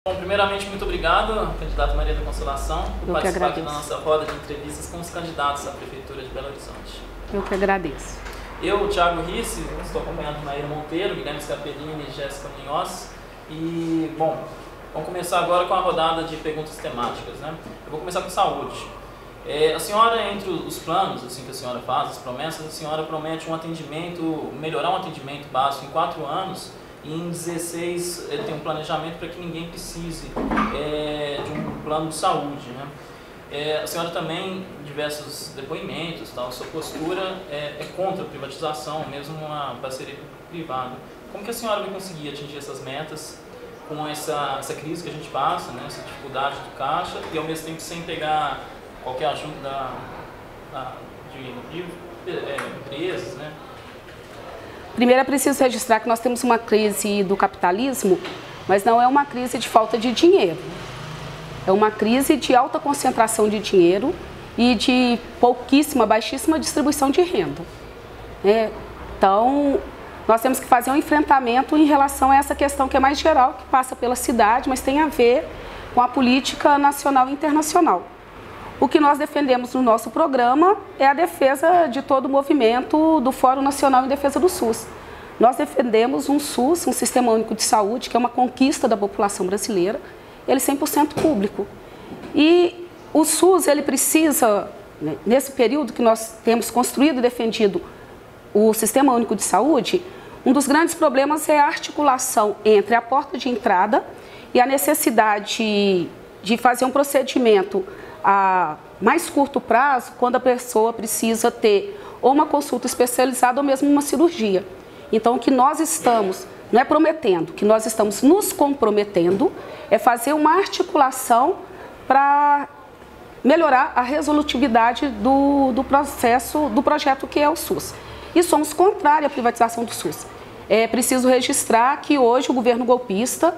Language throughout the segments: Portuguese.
Bom, primeiramente, muito obrigado, candidata Maria da Consolação, por participar aqui da nossa roda de entrevistas com os candidatos à Prefeitura de Belo Horizonte. Eu que agradeço. Eu, Thiago Risse, estou acompanhado de Maíra Monteiro, Guilherme Scarpellini e Jéssica Munhoz. E, bom, vamos começar agora com a rodada de perguntas temáticas, né? Eu vou começar com saúde. A senhora, entre os planos assim, que a senhora faz, as promessas, a senhora promete um atendimento, melhorar um atendimento básico em 4 anos, e em 16 tem um planejamento para que ninguém precise de um plano de saúde, né? A senhora também, em diversos depoimentos, tal, sua postura é contra a privatização, mesmo uma parceria privada. Como que a senhora vai conseguir atingir essas metas com essa crise que a gente passa, né? Essa dificuldade do caixa, e ao mesmo tempo sem pegar qualquer ajuda de empresas, né? Primeiro é preciso registrar que nós temos uma crise do capitalismo, mas não é uma crise de falta de dinheiro. É uma crise de alta concentração de dinheiro e de baixíssima distribuição de renda. Então, nós temos que fazer um enfrentamento em relação a essa questão que é mais geral, que passa pela cidade, mas tem a ver com a política nacional e internacional. O que nós defendemos no nosso programa é a defesa de todo o movimento do Fórum Nacional em Defesa do SUS. Nós defendemos um SUS, um Sistema Único de Saúde, que é uma conquista da população brasileira, ele é 100% público. E o SUS, ele precisa, nesse período que nós temos construído e defendido o Sistema Único de Saúde, um dos grandes problemas é a articulação entre a porta de entrada e a necessidade de fazer um procedimento a mais curto prazo, quando a pessoa precisa ter ou uma consulta especializada ou mesmo uma cirurgia. Então, o que nós estamos, não é prometendo, o que nós estamos nos comprometendo é fazer uma articulação para melhorar a resolutividade do projeto que é o SUS. E somos contrários à privatização do SUS. É preciso registrar que hoje o governo golpista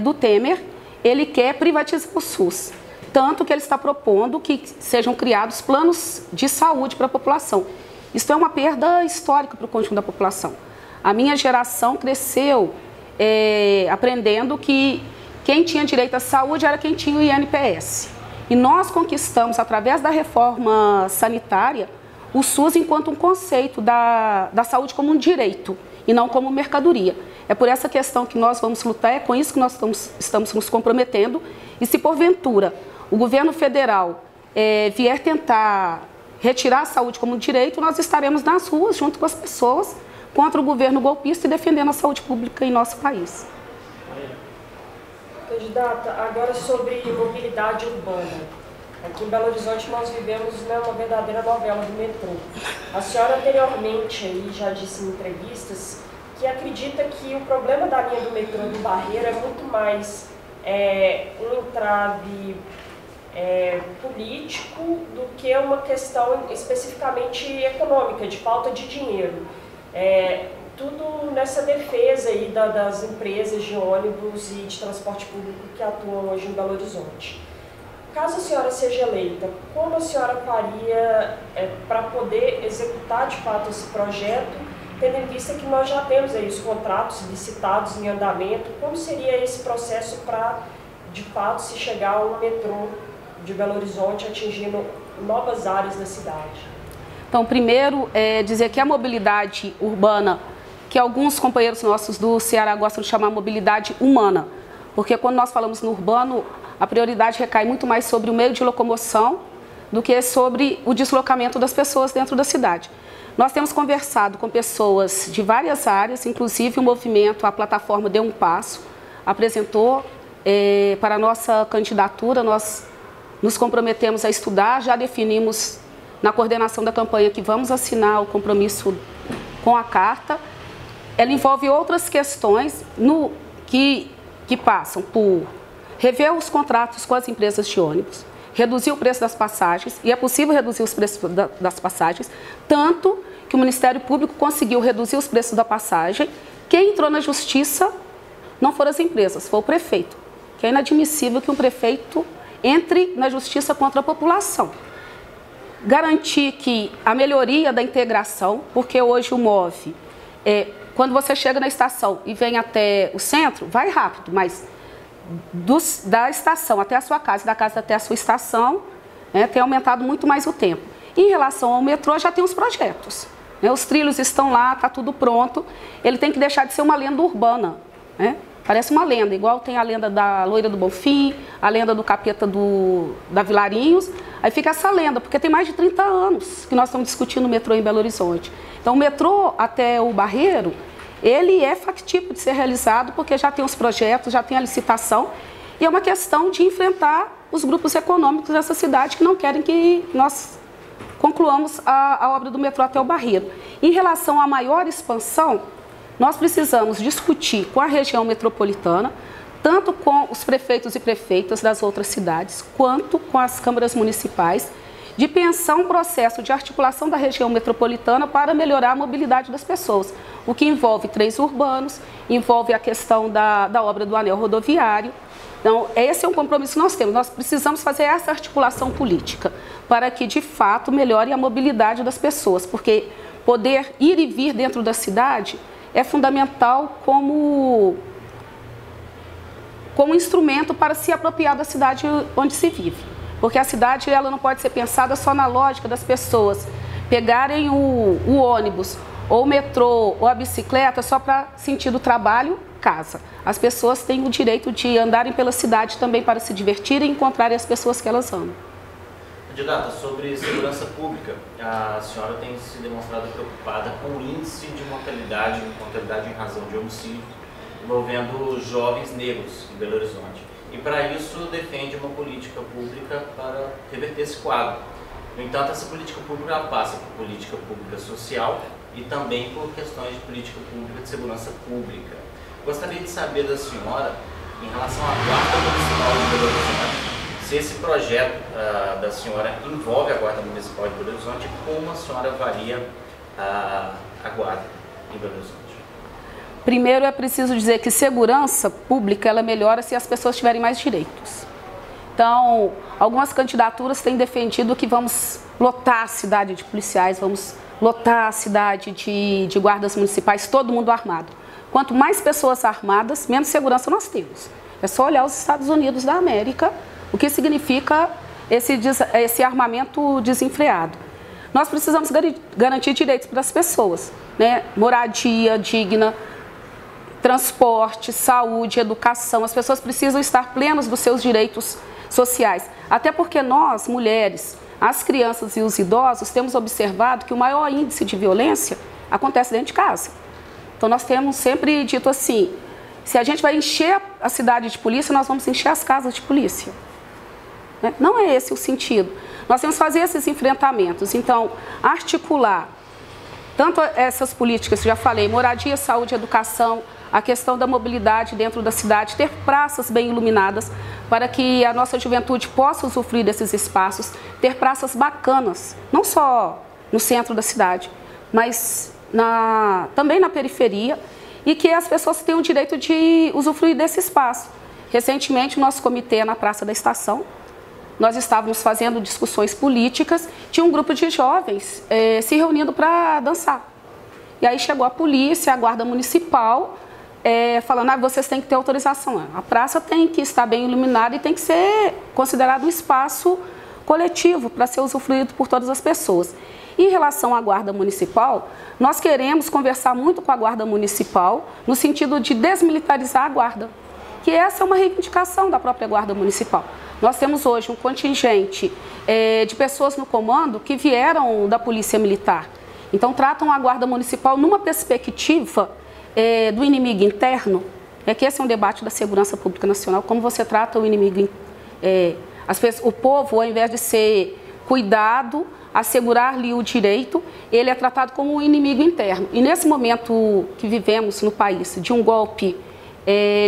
do Temer, ele quer privatizar o SUS. Tanto que ele está propondo que sejam criados planos de saúde para a população. Isso é uma perda histórica para o conjunto da população. A minha geração cresceu aprendendo que quem tinha direito à saúde era quem tinha o INPS. E nós conquistamos, através da reforma sanitária, o SUS enquanto um conceito da saúde como um direito e não como mercadoria. É por essa questão que nós vamos lutar, é com isso que nós estamos nos comprometendo. E se porventura o governo federal vier tentar retirar a saúde como um direito, nós estaremos nas ruas junto com as pessoas contra o governo golpista e defendendo a saúde pública em nosso país. Candidata, agora sobre mobilidade urbana. Aqui em Belo Horizonte nós vivemos uma verdadeira novela do metrô. A senhora anteriormente aí já disse em entrevistas que acredita que o problema da linha do metrô do Barreiro é muito mais um entrave político do que uma questão especificamente econômica, de falta de dinheiro. Tudo nessa defesa aí das empresas de ônibus e de transporte público que atuam hoje em Belo Horizonte. Caso a senhora seja eleita, como a senhora faria para poder executar de fato esse projeto, tendo em vista que nós já temos aí os contratos licitados em andamento? Como seria esse processo para, de fato, se chegar ao metrô de Belo Horizonte, atingindo novas áreas da cidade? Então, primeiro, dizer que a mobilidade urbana, que alguns companheiros nossos do Ceará gostam de chamar mobilidade humana, porque quando nós falamos no urbano, a prioridade recai muito mais sobre o meio de locomoção do que sobre o deslocamento das pessoas dentro da cidade. Nós temos conversado com pessoas de várias áreas, inclusive o movimento, a plataforma Deu um Passo, apresentou para a nossa candidatura, nós nos comprometemos a estudar, já definimos na coordenação da campanha que vamos assinar o compromisso com a carta. Ela envolve outras questões que passam por rever os contratos com as empresas de ônibus, reduzir o preço das passagens, e é possível reduzir os preços das passagens, tanto que o Ministério Público conseguiu reduzir os preços da passagem. Quem entrou na justiça não foram as empresas, foi o prefeito, que é inadmissível que um prefeito entre na justiça contra a população. Garantir que a melhoria da integração, porque hoje o MOVE, quando você chega na estação e vem até o centro, vai rápido, mas da estação até a sua casa, da casa até a sua estação, né, tem aumentado muito mais o tempo. Em relação ao metrô, já tem os projetos. Né, os trilhos estão lá, está tudo pronto. Ele tem que deixar de ser uma lenda urbana. Né? Parece uma lenda, igual tem a lenda da Loira do Bonfim, a lenda do Capeta da Vilarinhos. Aí fica essa lenda, porque tem mais de 30 anos que nós estamos discutindo o metrô em Belo Horizonte. Então, o metrô até o Barreiro, ele é factível de ser realizado, porque já tem os projetos, já tem a licitação, e é uma questão de enfrentar os grupos econômicos dessa cidade que não querem que nós concluamos a obra do metrô até o Barreiro. Em relação à maior expansão, nós precisamos discutir com a região metropolitana, tanto com os prefeitos e prefeitas das outras cidades, quanto com as câmaras municipais, de pensar um processo de articulação da região metropolitana para melhorar a mobilidade das pessoas, o que envolve trens urbanos, envolve a questão da obra do anel rodoviário. Então, esse é um compromisso que nós temos. Nós precisamos fazer essa articulação política para que, de fato, melhore a mobilidade das pessoas, porque poder ir e vir dentro da cidade é fundamental como instrumento para se apropriar da cidade onde se vive. Porque a cidade ela não pode ser pensada só na lógica das pessoas pegarem o ônibus, ou o metrô, ou a bicicleta só para sentido trabalho, casa. As pessoas têm o direito de andarem pela cidade também para se divertirem e encontrarem as pessoas que elas amam. Candidata, sobre segurança pública, a senhora tem se demonstrado preocupada com o índice de mortalidade em razão de homicídio envolvendo jovens negros em Belo Horizonte. E para isso defende uma política pública para reverter esse quadro. No entanto, essa política pública passa por política pública social e também por questões de política pública de segurança pública. Gostaria de saber da senhora, em relação à Guarda Municipal de Belo Horizonte, se esse projeto da senhora envolve a Guarda Municipal de Belo Horizonte e como a senhora avalia a Guarda em Belo Horizonte. Primeiro, é preciso dizer que segurança pública ela melhora se as pessoas tiverem mais direitos. Então, algumas candidaturas têm defendido que vamos lotar a cidade de policiais, vamos lotar a cidade de guardas municipais, todo mundo armado. Quanto mais pessoas armadas, menos segurança nós temos. É só olhar os Estados Unidos da América, o que significa esse armamento desenfreado. Nós precisamos garantir direitos para as pessoas, né? Moradia digna, transporte, saúde, educação. As pessoas precisam estar plenas dos seus direitos sociais. Até porque nós, mulheres, as crianças e os idosos, temos observado que o maior índice de violência acontece dentro de casa. Então, nós temos sempre dito assim, se a gente vai encher a cidade de polícia, nós vamos encher as casas de polícia. Né? Não é esse o sentido. Nós temos que fazer esses enfrentamentos. Então, articular tanto essas políticas que já falei, moradia, saúde, educação, a questão da mobilidade dentro da cidade, ter praças bem iluminadas para que a nossa juventude possa usufruir desses espaços, ter praças bacanas, não só no centro da cidade, mas também na periferia, e que as pessoas tenham o direito de usufruir desse espaço. Recentemente, o nosso comitê na Praça da Estação, nós estávamos fazendo discussões políticas, tinha um grupo de jovens se reunindo para dançar. E aí chegou a polícia, a guarda municipal, falando, vocês têm que ter autorização. A praça tem que estar bem iluminada e tem que ser considerado um espaço coletivo para ser usufruído por todas as pessoas. Em relação à guarda municipal, nós queremos conversar muito com a guarda municipal no sentido de desmilitarizar a guarda, que essa é uma reivindicação da própria guarda municipal. Nós temos hoje um contingente de pessoas no comando que vieram da polícia militar. Então, tratam a guarda municipal numa perspectiva do inimigo interno, que esse é um debate da segurança pública nacional, como você trata o inimigo, o povo, ao invés de ser cuidado, assegurar-lhe o direito, ele é tratado como um inimigo interno. E nesse momento que vivemos no país, de um golpe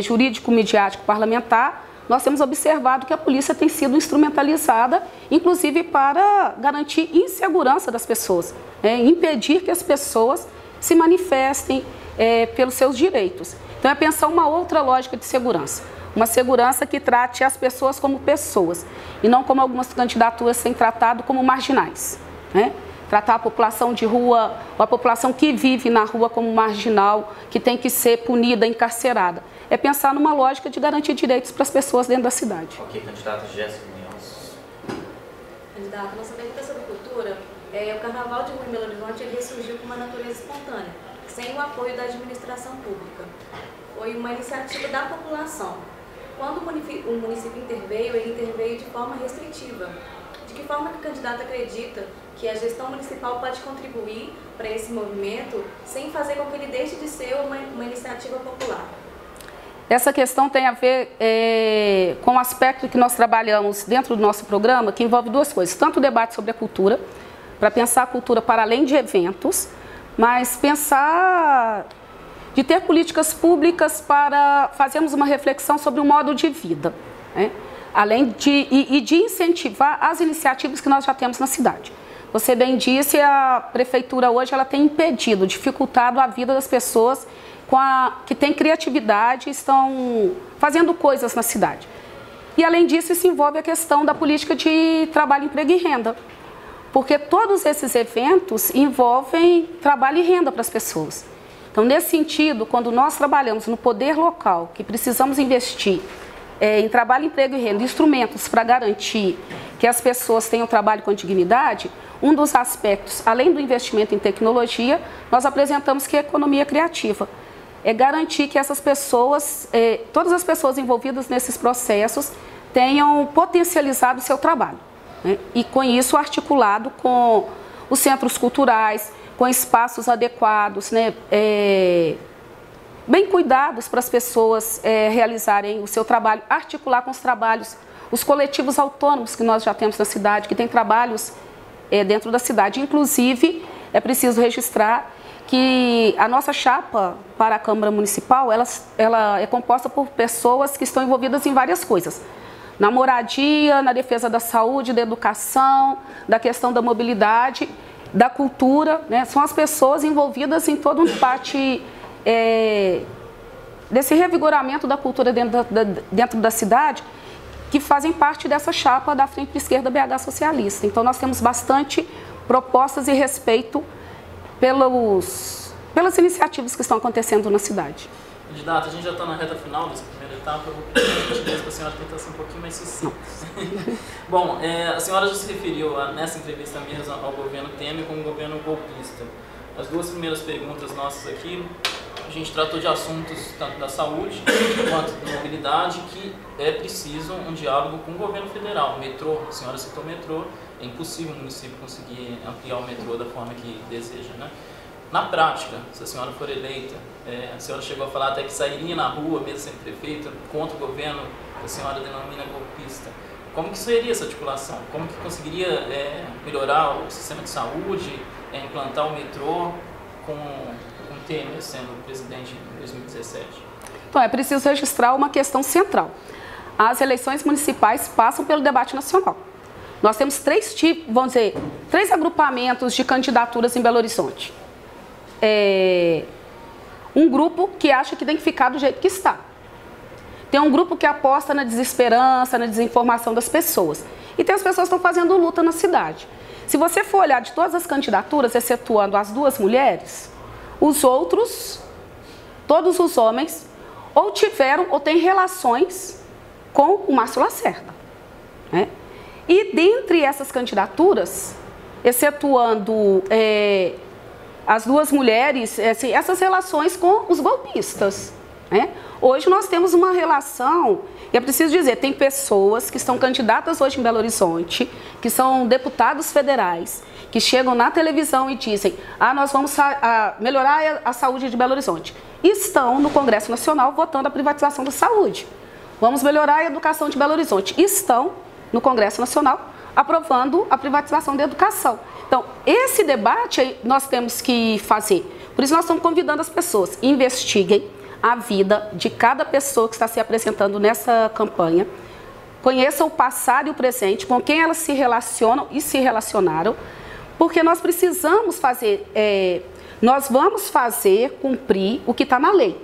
jurídico, midiático, parlamentar, nós temos observado que a polícia tem sido instrumentalizada, inclusive para garantir insegurança das pessoas, impedir que as pessoas se manifestem pelos seus direitos. Então, é pensar uma outra lógica de segurança. Uma segurança que trate as pessoas como pessoas e não como algumas candidaturas têm tratado como marginais. Tratar a população de rua, ou a população que vive na rua como marginal, que tem que ser punida, encarcerada. é pensar numa lógica de garantir direitos para as pessoas dentro da cidade. Ok, candidata Jéssica Munhoz. Candidata, nossa pergunta sobre cultura o Carnaval de Rua em Belo Horizonte ele ressurgiu com uma natureza espontânea, sem o apoio da administração pública. Foi uma iniciativa da população. Quando o município interveio, ele interveio de forma restritiva. De que forma que o candidato acredita que a gestão municipal pode contribuir para esse movimento sem fazer com que ele deixe de ser uma iniciativa popular? Essa questão tem a ver com o aspecto que nós trabalhamos dentro do nosso programa, que envolve duas coisas. Tanto o debate sobre a cultura, para pensar a cultura para além de eventos, mas pensar de ter políticas públicas para fazermos uma reflexão sobre o modo de vida, né? Além de incentivar as iniciativas que nós já temos na cidade. Você bem disse, a prefeitura hoje ela tem impedido, dificultado a vida das pessoas que têm criatividade e estão fazendo coisas na cidade. E além disso, isso envolve a questão da política de trabalho, emprego e renda. Porque todos esses eventos envolvem trabalho e renda para as pessoas. Então, nesse sentido, quando nós trabalhamos no poder local, que precisamos investir em trabalho, emprego e renda, instrumentos para garantir que as pessoas tenham trabalho com dignidade, um dos aspectos, além do investimento em tecnologia, nós apresentamos que é a economia criativa. É garantir que essas pessoas, todas as pessoas envolvidas nesses processos, tenham potencializado o seu trabalho, né? E com isso articulado com os centros culturais, com espaços adequados, né? Bem cuidados para as pessoas realizarem o seu trabalho, articular com os trabalhos, os coletivos autônomos que nós já temos na cidade, que tem trabalhos dentro da cidade. Inclusive, é preciso registrar que a nossa chapa para a Câmara Municipal, ela é composta por pessoas que estão envolvidas em várias coisas. Na moradia, na defesa da saúde, da educação, da questão da mobilidade, da cultura, né? São as pessoas envolvidas em todo um debate desse revigoramento da cultura dentro da cidade, que fazem parte dessa chapa da Frente de Esquerda BH Socialista. Então, nós temos bastante propostas e respeito pelas iniciativas que estão acontecendo na cidade. Candidata, a gente já está na reta final dessa primeira etapa, eu vou pedir para a senhora tentar ser um pouquinho mais sucinta. Bom, a senhora já se referiu nessa entrevista mesmo ao governo Temer como governo golpista. As duas primeiras perguntas nossas aqui, a gente tratou de assuntos tanto da saúde quanto da mobilidade, que é preciso um diálogo com o governo federal. O metrô, a senhora citou o metrô, é impossível o município conseguir ampliar o metrô da forma que deseja, né? Na prática, se a senhora for eleita, a senhora chegou a falar até que sairia na rua, mesmo sendo prefeita, contra o governo que a senhora denomina golpista. Como que seria essa articulação? Como que conseguiria melhorar o sistema de saúde, implantar o metrô com Temer sendo presidente em 2017? Então, é preciso registrar uma questão central. As eleições municipais passam pelo debate nacional. Nós temos três agrupamentos de candidaturas em Belo Horizonte. Um grupo que acha que tem que ficar do jeito que está. Tem um grupo que aposta na desesperança, na desinformação das pessoas. E tem as pessoas que estão fazendo luta na cidade. Se você for olhar de todas as candidaturas, excetuando as duas mulheres, os outros, todos os homens, ou tiveram ou têm relações com o Márcio Lacerda, né? E dentre essas candidaturas, excetuando as duas mulheres, essas relações com os golpistas, né? Hoje nós temos uma relação, e é preciso dizer, tem pessoas que estão candidatas hoje em Belo Horizonte, que são deputados federais, que chegam na televisão e dizem: nós vamos melhorar a saúde de Belo Horizonte. E estão no Congresso Nacional votando a privatização da saúde. Vamos melhorar a educação de Belo Horizonte. E estão no Congresso Nacional aprovando a privatização da educação. Então, esse debate nós temos que fazer. Por isso nós estamos convidando as pessoas: investiguem a vida de cada pessoa que está se apresentando nessa campanha, conheçam o passado e o presente, com quem elas se relacionam e se relacionaram, porque nós precisamos fazer, nós vamos fazer cumprir o que está na lei,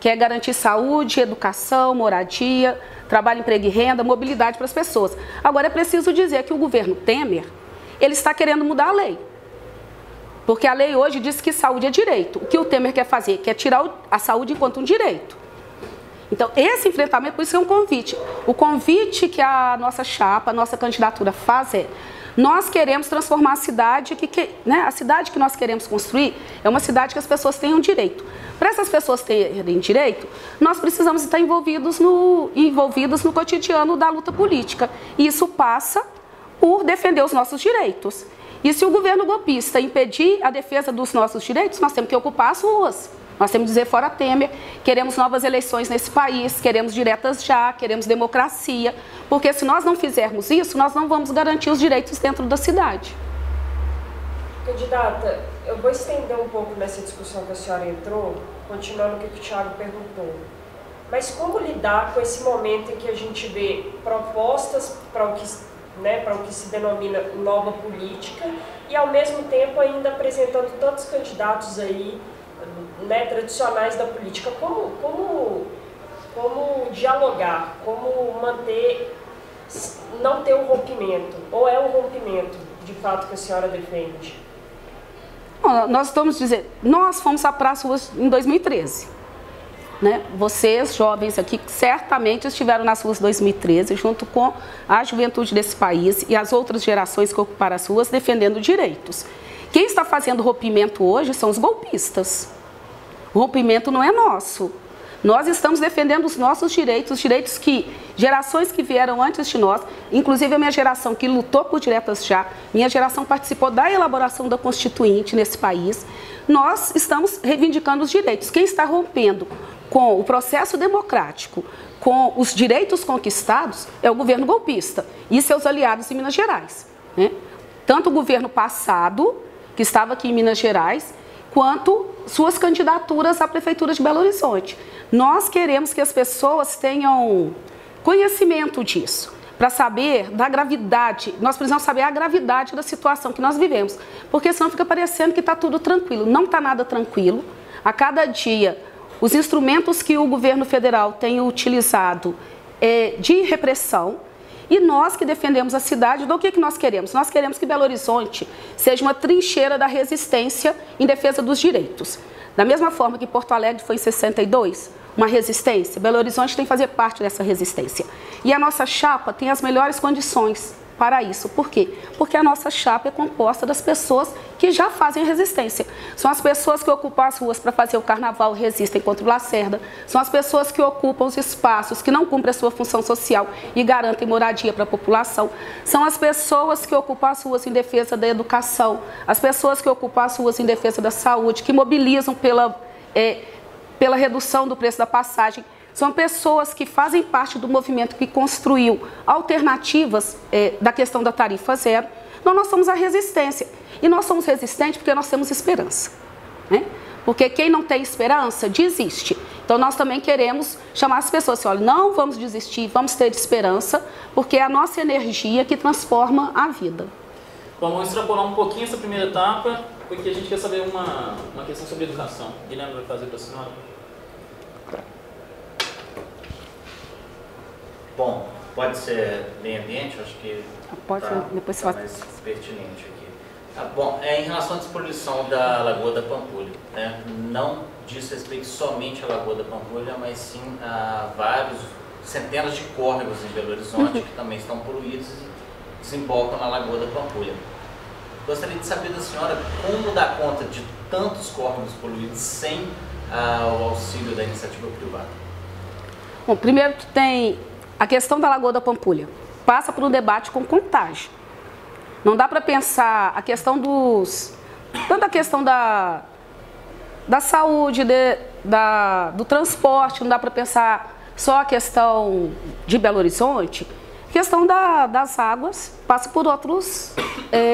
que é garantir saúde, educação, moradia, trabalho, emprego e renda, mobilidade para as pessoas. Agora, é preciso dizer que o governo Temer, ele está querendo mudar a lei. Porque a lei hoje diz que saúde é direito. O que o Temer quer fazer? Quer tirar a saúde enquanto um direito. Então, esse enfrentamento, por isso é um convite. O convite que a nossa chapa, a nossa candidatura faz é: nós queremos transformar a cidade, a cidade que nós queremos construir é uma cidade que as pessoas tenham direito. Para essas pessoas terem direito, nós precisamos estar envolvidos no cotidiano da luta política. E isso passa por defender os nossos direitos. E se o governo golpista impedir a defesa dos nossos direitos, nós temos que ocupar as ruas. Nós temos que dizer fora Temer, queremos novas eleições nesse país, queremos diretas já, queremos democracia, porque se nós não fizermos isso, nós não vamos garantir os direitos dentro da cidade. Candidata, eu vou estender um pouco nessa discussão que a senhora entrou, continuando o que o Thiago perguntou. Mas como lidar com esse momento em que a gente vê propostas para o que se denomina nova política e, ao mesmo tempo, ainda apresentando tantos candidatos aí, tradicionais da política? Como dialogar, como manter, não ter um rompimento, ou é um rompimento de fato que a senhora defende? Nós estamos dizendo, nós fomos à praça em 2013, né? Vocês, jovens aqui, certamente estiveram nas ruas em 2013, junto com a juventude desse país e as outras gerações que ocuparam as ruas, defendendo direitos. Quem está fazendo rompimento hoje são os golpistas. O rompimento não é nosso. Nós estamos defendendo os nossos direitos, os direitos que gerações que vieram antes de nós, inclusive a minha geração que lutou por diretas já, minha geração participou da elaboração da Constituinte nesse país, nós estamos reivindicando os direitos. Quem está rompendo com o processo democrático, com os direitos conquistados, é o governo golpista e seus aliados em Minas Gerais, né? Tanto o governo passado, que estava aqui em Minas Gerais, quanto suas candidaturas à Prefeitura de Belo Horizonte. Nós queremos que as pessoas tenham conhecimento disso, para saber da gravidade. Nós precisamos saber a gravidade da situação que nós vivemos, porque senão fica parecendo que está tudo tranquilo. Não está nada tranquilo. A cada dia, os instrumentos que o governo federal tem utilizado de repressão. E nós que defendemos a cidade, do que nós queremos? Nós queremos que Belo Horizonte seja uma trincheira da resistência em defesa dos direitos. Da mesma forma que Porto Alegre foi em 62, uma resistência, Belo Horizonte tem que fazer parte dessa resistência. E a nossa chapa tem as melhores condições para isso. Por quê? Porque a nossa chapa é composta das pessoas que já fazem resistência. São as pessoas que ocupam as ruas para fazer o carnaval e resistem contra o Lacerda. São as pessoas que ocupam os espaços, que não cumprem a sua função social e garantem moradia para a população. São as pessoas que ocupam as ruas em defesa da educação, as pessoas que ocupam as ruas em defesa da saúde, que mobilizam pela redução do preço da passagem. São pessoas que fazem parte do movimento que construiu alternativas da questão da tarifa zero. Então, nós somos a resistência. E nós somos resistentes porque nós temos esperança, né? Porque quem não tem esperança, desiste. Então, nós também queremos chamar as pessoas assim, olha, não vamos desistir, vamos ter esperança, porque é a nossa energia que transforma a vida. Bom, vamos extrapolar um pouquinho essa primeira etapa, porque a gente quer saber uma questão sobre educação. Guilherme vai fazer para a senhora. Bom, pode ser meio ambiente, acho que pode, depois tá mais pertinente aqui. Bom, em relação à disposição da Lagoa da Pampulha, né, não diz respeito somente à Lagoa da Pampulha, mas sim a centenas de córregos em Belo Horizonte que também estão poluídos e desembocam na Lagoa da Pampulha. Gostaria de saber da senhora como dar conta de tantos córregos poluídos sem o auxílio da iniciativa privada. Bom, primeiro que tem a questão da Lagoa da Pampulha, passa por um debate com contágio. Não dá para pensar a questão tanto a questão da saúde, do transporte, não dá para pensar só a questão de Belo Horizonte. A questão das águas passa por outros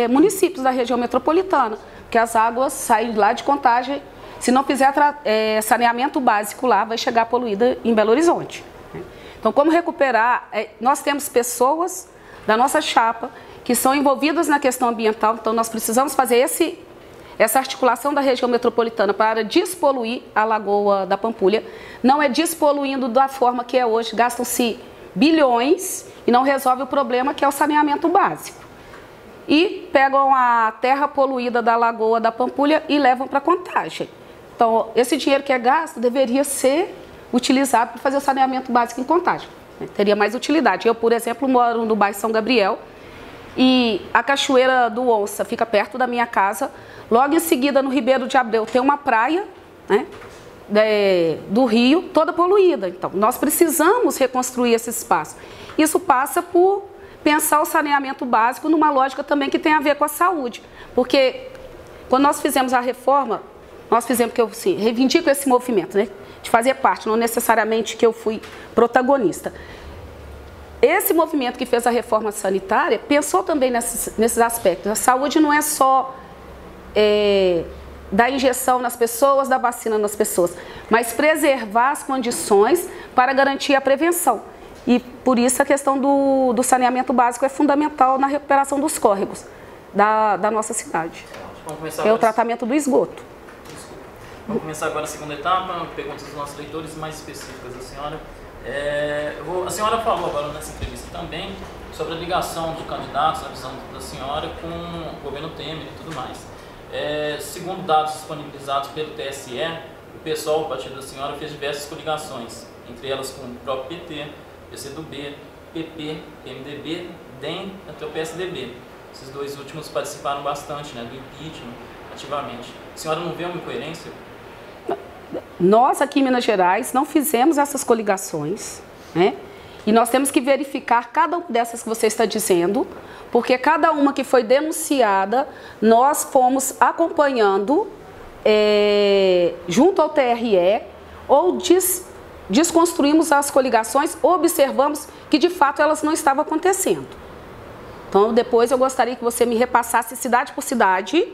municípios da região metropolitana, porque as águas saem lá de Contagem, se não fizer saneamento básico lá, vai chegar poluída em Belo Horizonte. Então, como recuperar? Nós temos pessoas da nossa chapa que são envolvidas na questão ambiental, então nós precisamos fazer essa articulação da região metropolitana para despoluir a Lagoa da Pampulha. Não é despoluindo da forma que é hoje, gastam-se bilhões e não resolve o problema que é o saneamento básico. E pegam a terra poluída da Lagoa da Pampulha e levam para Contagem. Então, esse dinheiro que é gasto deveria ser utilizado para fazer o saneamento básico em Contagem. Teria mais utilidade. Eu, por exemplo, moro no bairro São Gabriel e a Cachoeira do Onça fica perto da minha casa. Logo em seguida, no Ribeiro de Abreu, tem uma praia, né, do rio toda poluída. Então, nós precisamos reconstruir esse espaço. Isso passa por pensar o saneamento básico numa lógica também que tem a ver com a saúde. Porque quando nós fizemos a reforma, nós fizemos, que eu sim, reivindico esse movimento, né, de fazer parte, não necessariamente que eu fui protagonista. Esse movimento que fez a reforma sanitária pensou também nesses aspectos. A saúde não é só da injeção nas pessoas, da vacina nas pessoas, mas preservar as condições para garantir a prevenção. E por isso a questão do saneamento básico é fundamental na recuperação dos córregos da nossa cidade. Vamos começar o tratamento do esgoto. Vamos começar agora a segunda etapa, perguntas dos nossos leitores mais específicas da senhora. A senhora falou agora nessa entrevista também sobre a ligação de candidatos, a visão da senhora com o governo Temer e tudo mais. Segundo dados disponibilizados pelo TSE, o PSOL, o partido da senhora, fez diversas coligações, entre elas com o próprio PT, PCdoB, PP, PMDB, DEM até o PSDB. Esses dois últimos participaram bastante, né, do impeachment ativamente. A senhora não vê uma incoerência? Nós aqui em Minas Gerais não fizemos essas coligações, né? E nós temos que verificar cada uma dessas que você está dizendo, porque cada uma que foi denunciada, nós fomos acompanhando junto ao TRE, ou desconstruímos as coligações, observamos que de fato elas não estavam acontecendo. Então depois eu gostaria que você me repassasse cidade por cidade,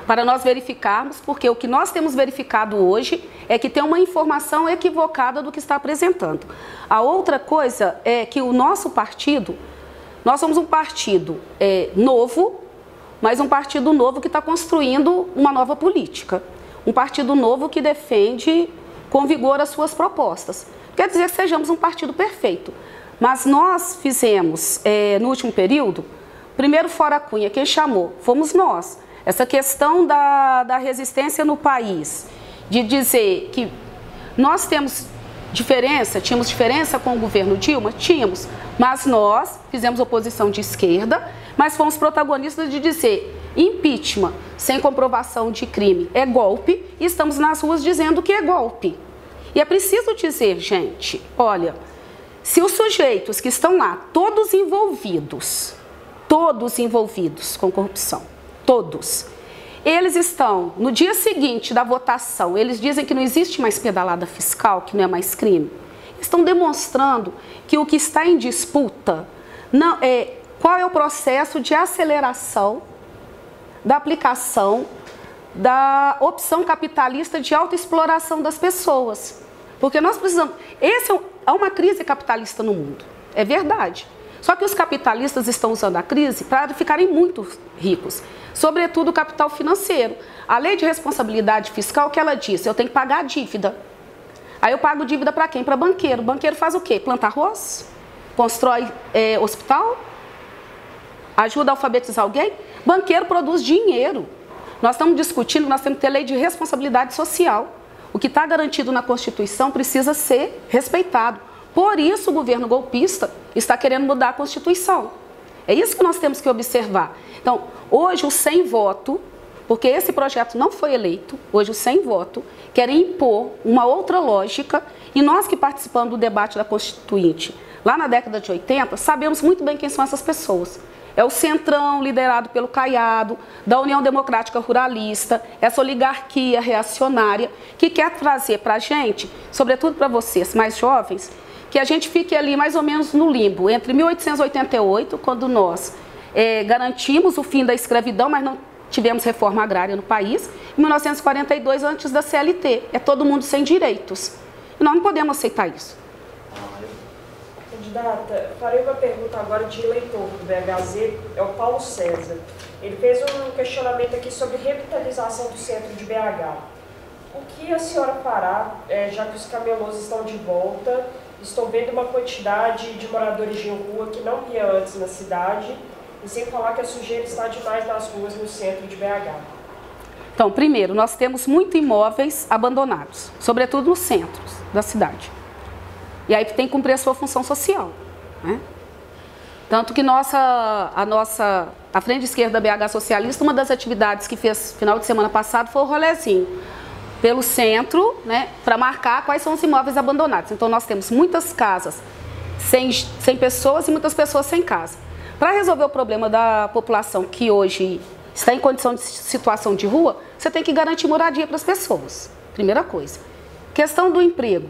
para nós verificarmos, porque o que nós temos verificado hoje é que tem uma informação equivocada do que está apresentando. A outra coisa é que o nosso partido, nós somos um partido novo, mas um partido novo que está construindo uma nova política. Um partido novo que defende com vigor as suas propostas. Quer dizer que sejamos um partido perfeito. Mas nós fizemos, no último período, primeiro Fora Cunha, quem chamou? Fomos nós. Essa questão da resistência no país, de dizer que nós tínhamos diferença com o governo Dilma? Tínhamos, mas nós fizemos oposição de esquerda, mas fomos protagonistas de dizer impeachment sem comprovação de crime é golpe, e estamos nas ruas dizendo que é golpe. E é preciso dizer, gente, olha, se os sujeitos que estão lá, todos envolvidos com corrupção, todos. Eles estão, no dia seguinte da votação, eles dizem que não existe mais pedalada fiscal, que não é mais crime. Estão demonstrando que o que está em disputa não qual é o processo de aceleração da aplicação da opção capitalista de autoexploração das pessoas. Porque nós precisamos... Há uma crise capitalista no mundo, é verdade. Só que os capitalistas estão usando a crise para ficarem muito ricos, sobretudo o capital financeiro. A lei de responsabilidade fiscal, que ela diz, eu tenho que pagar a dívida. Aí eu pago dívida para quem? Para banqueiro. Banqueiro faz o quê? Planta arroz? Constrói hospital? Ajuda a alfabetizar alguém? Banqueiro produz dinheiro. Nós estamos discutindo, nós temos que ter lei de responsabilidade social. O que está garantido na Constituição precisa ser respeitado. Por isso o governo golpista está querendo mudar a Constituição. É isso que nós temos que observar. Então, hoje o sem voto, porque esse projeto não foi eleito, hoje o sem voto, querem impor uma outra lógica, e nós que participamos do debate da Constituinte, lá na década de 80, sabemos muito bem quem são essas pessoas. É o Centrão, liderado pelo Caiado, da União Democrática Ruralista, essa oligarquia reacionária, que quer trazer para a gente, sobretudo para vocês mais jovens, que a gente fique ali mais ou menos no limbo, entre 1888, quando nós garantimos o fim da escravidão, mas não tivemos reforma agrária no país, e 1942, antes da CLT. É todo mundo sem direitos. E nós não podemos aceitar isso. Candidata, farei uma pergunta agora de eleitor do BHZ, é o Paulo César. Ele fez um questionamento aqui sobre revitalização do centro de BH. O que a senhora fará, já que os camelôs estão de volta, estão vendo uma quantidade de moradores de rua que não via antes na cidade, e sem falar que a sujeira está demais nas ruas no centro de BH? Então, primeiro, nós temos muitos imóveis abandonados, sobretudo nos centros da cidade. E aí tem que cumprir a sua função social, né? Tanto que a Frente Esquerda BH Socialista, uma das atividades que fez final de semana passado foi o rolezinho pelo centro, né, para marcar quais são os imóveis abandonados. Então nós temos muitas casas sem pessoas e muitas pessoas sem casa. Para resolver o problema da população que hoje está em condição de situação de rua, você tem que garantir moradia para as pessoas, primeira coisa. Questão do emprego.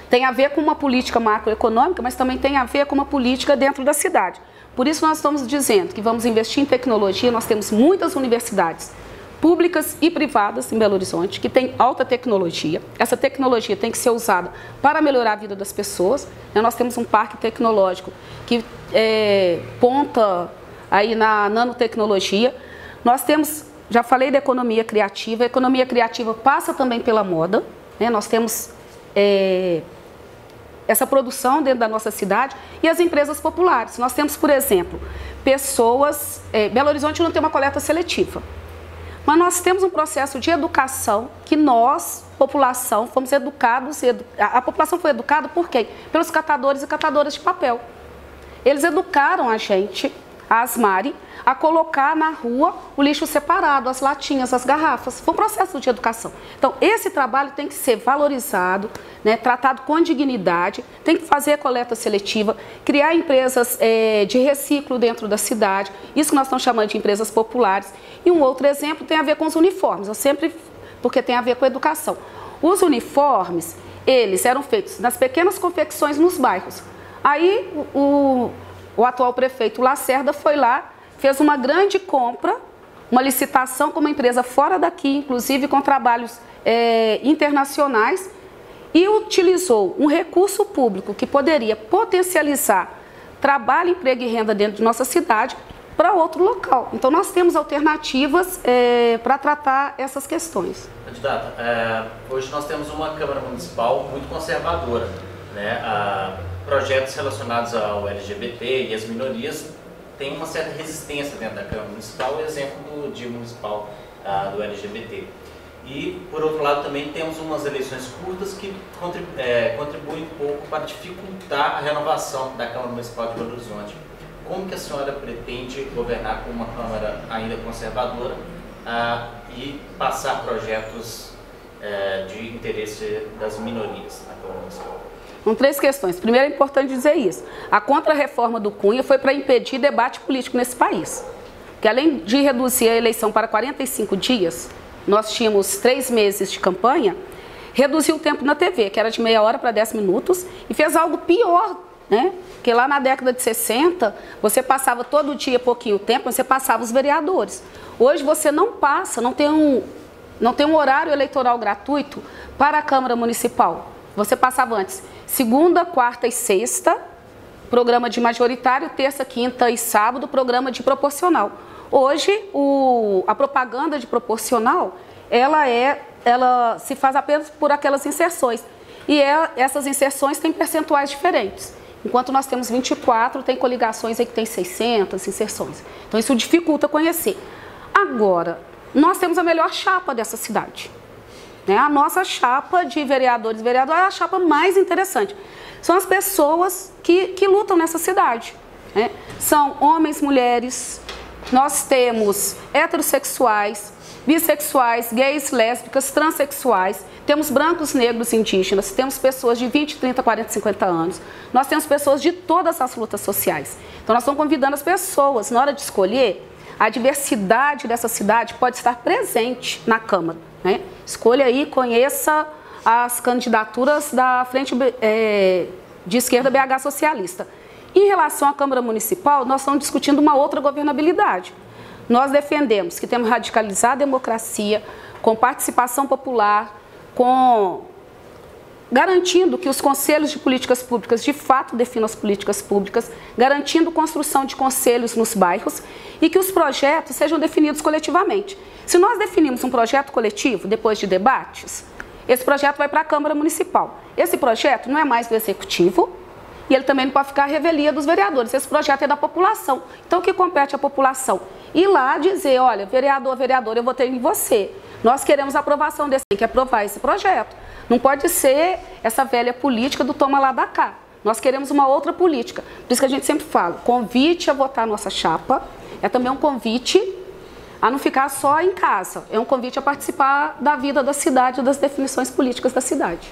Tem a ver com uma política macroeconômica, mas também tem a ver com uma política dentro da cidade. Por isso nós estamos dizendo que vamos investir em tecnologia. Nós temos muitas universidades públicas e privadas em Belo Horizonte que têm alta tecnologia. Essa tecnologia tem que ser usada para melhorar a vida das pessoas. Nós temos um parque tecnológico que ponta aí na nanotecnologia. Nós temos, já falei da economia criativa. A economia criativa passa também pela moda, né? Nós temos essa produção dentro da nossa cidade e as empresas populares. Nós temos, por exemplo, pessoas... Belo Horizonte não tem uma coleta seletiva, mas nós temos um processo de educação que nós, população, fomos educados... A população foi educada por quem? Pelos catadores e catadoras de papel. Eles educaram a gente, a Asmari, a colocar na rua o lixo separado, as latinhas, as garrafas. Foi um processo de educação. Então, esse trabalho tem que ser valorizado, né, tratado com dignidade, tem que fazer coleta seletiva, criar empresas de reciclo dentro da cidade, isso que nós estamos chamando de empresas populares. E um outro exemplo tem a ver com os uniformes, porque tem a ver com a educação. Os uniformes, eles eram feitos nas pequenas confecções nos bairros. Aí, o atual prefeito Lacerda foi lá, fez uma grande compra, uma licitação com uma empresa fora daqui, inclusive com trabalhos internacionais, e utilizou um recurso público que poderia potencializar trabalho, emprego e renda dentro de nossa cidade para outro local. Então, nós temos alternativas para tratar essas questões. Candidata, hoje nós temos uma Câmara Municipal muito conservadora, né? Projetos relacionados ao LGBT e às minorias têm uma certa resistência dentro da Câmara Municipal, o exemplo do Dia Municipal do LGBT. E, por outro lado, também temos umas eleições curtas que contribuem um pouco para dificultar a renovação da Câmara Municipal de Belo Horizonte. Como que a senhora pretende governar com uma Câmara ainda conservadora e passar projetos de interesse das minorias na Câmara Municipal? São três questões. Primeiro, é importante dizer isso. A contra-reforma do Cunha foi para impedir debate político nesse país. Porque além de reduzir a eleição para 45 dias, nós tínhamos 3 meses de campanha, reduziu o tempo na TV, que era de meia hora para 10 minutos, e fez algo pior, né? Porque lá na década de 60, você passava todo dia pouquinho tempo, você passava os vereadores. Hoje você não passa, não tem um horário eleitoral gratuito para a Câmara Municipal. Você passava antes segunda, quarta e sexta, programa de majoritário, terça, quinta e sábado, programa de proporcional. Hoje, a propaganda de proporcional, ela se faz apenas por aquelas inserções. E essas inserções têm percentuais diferentes. Enquanto nós temos 24, tem coligações aí que tem 600 inserções. Então, isso dificulta conhecer. Agora, nós temos a melhor chapa dessa cidade. A nossa chapa de vereadores e vereadoras é a chapa mais interessante. São as pessoas que lutam nessa cidade, né? São homens, mulheres, nós temos heterossexuais, bissexuais, gays, lésbicas, transexuais, temos brancos, negros, indígenas, temos pessoas de 20, 30, 40, 50 anos, nós temos pessoas de todas as lutas sociais. Então nós estamos convidando as pessoas, na hora de escolher, a diversidade dessa cidade pode estar presente na Câmara, né? Escolha aí, conheça as candidaturas da Frente de Esquerda BH Socialista. Em relação à Câmara Municipal, nós estamos discutindo uma outra governabilidade. Nós defendemos que temos que radicalizar a democracia, com participação popular, garantindo que os conselhos de políticas públicas de fato definam as políticas públicas, garantindo construção de conselhos nos bairros e que os projetos sejam definidos coletivamente. Se nós definimos um projeto coletivo depois de debates, esse projeto vai para a Câmara Municipal. Esse projeto não é mais do Executivo e ele também não pode ficar à revelia dos vereadores. Esse projeto é da população. Então, o que compete à população? Ir lá dizer, olha, vereador, vereadora, eu votei em você. Nós queremos a aprovação desse, tem que aprovar esse projeto. Não pode ser essa velha política do toma lá da cá. Nós queremos uma outra política. Por isso que a gente sempre fala, convite a votar a nossa chapa, é também um convite a não ficar só em casa. É um convite a participar da vida da cidade, das definições políticas da cidade.